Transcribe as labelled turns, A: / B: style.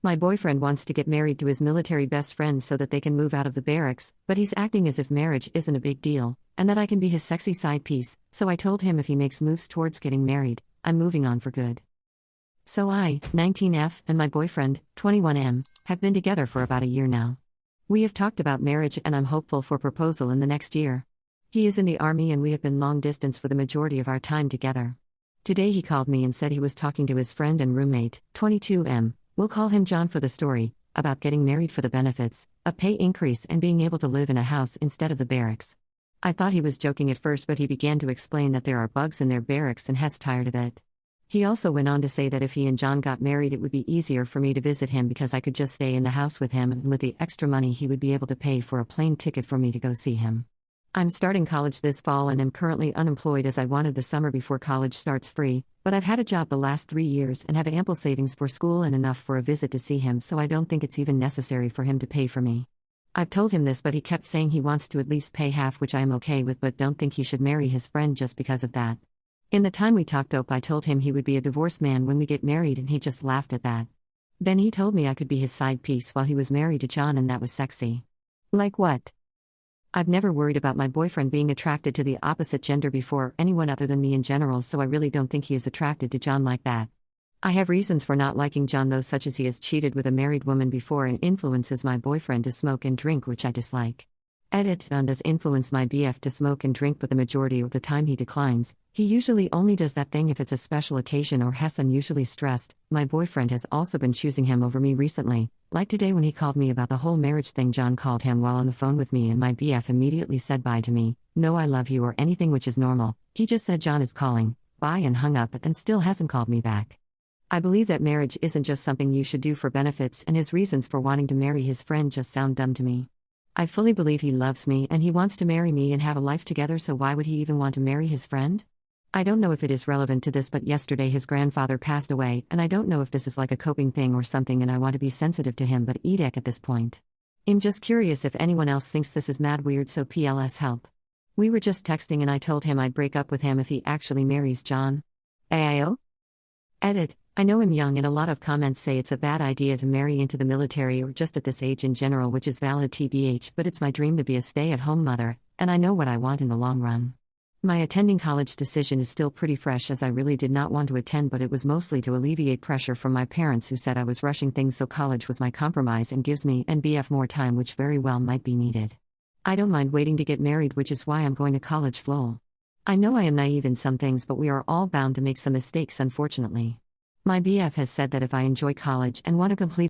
A: My boyfriend wants to get married to his military best friend so that they can move out of the barracks, but he's acting as if marriage isn't a big deal, and that I can be his sexy side piece, so I told him if he makes moves towards getting married, I'm moving on for good. So I, 19F, and my boyfriend, 21M, have been together for about a year now. We have talked about marriage and I'm hopeful for proposal in the next year. He is in the army and we have been long distance for the majority of our time together. Today he called me and said he was talking to his friend and roommate, 22M, we'll call him John for the story, about getting married for the benefits, a pay increase and being able to live in a house instead of the barracks. I thought he was joking at first, but he began to explain that there are bugs in their barracks and has tired of it. He also went on to say that if he and John got married it would be easier for me to visit him because I could just stay in the house with him, and with the extra money he would be able to pay for a plane ticket for me to go see him. I'm starting college this fall and am currently unemployed as I wanted the summer before college starts free, but I've had a job the last 3 years and have ample savings for school and enough for a visit to see him, so I don't think it's even necessary for him to pay for me. I've told him this, but he kept saying he wants to at least pay half, which I am okay with, but don't think he should marry his friend just because of that. In the time we talked I told him he would be a divorced man when we get married and he just laughed at that. Then he told me I could be his side piece while he was married to John, and that was sexy. Like what? I've never worried about my boyfriend being attracted to the opposite gender before, or anyone other than me in general, so I really don't think he is attracted to John like that. I have reasons for not liking John though, such as he has cheated with a married woman before and influences my boyfriend to smoke and drink, which I dislike. John does influence my BF to smoke and drink, but the majority of the time he declines. He usually only does that thing if it's a special occasion or has unusually stressed. My boyfriend has also been choosing him over me recently, like today when he called me about the whole marriage thing. John called him while on the phone with me and my BF immediately said bye to me, no I love you or anything, which is normal. He just said John is calling, bye, and hung up and still hasn't called me back. I believe that marriage isn't just something you should do for benefits, and his reasons for wanting to marry his friend just sound dumb to me. I fully believe he loves me and he wants to marry me and have a life together, so why would he even want to marry his friend? I don't know if it is relevant to this, but yesterday his grandfather passed away, and I don't know if this is like a coping thing or something, and I want to be sensitive to him, but EDEC at this point. I'm just curious if anyone else thinks this is mad weird, so PLS help. We were just texting and I told him I'd break up with him if he actually marries John. AIO? I know I'm young and a lot of comments say it's a bad idea to marry into the military or just at this age in general, which is valid TBH, but it's my dream to be a stay-at-home mother, and I know what I want in the long run. My attending college decision is still pretty fresh, as I really did not want to attend, but it was mostly to alleviate pressure from my parents who said I was rushing things, so college was my compromise and gives me and BF more time, which very well might be needed. I don't mind waiting to get married, which is why I'm going to college lol. I know I am naive in some things, but we are all bound to make some mistakes, unfortunately. My BF has said that if I enjoy college and want to complete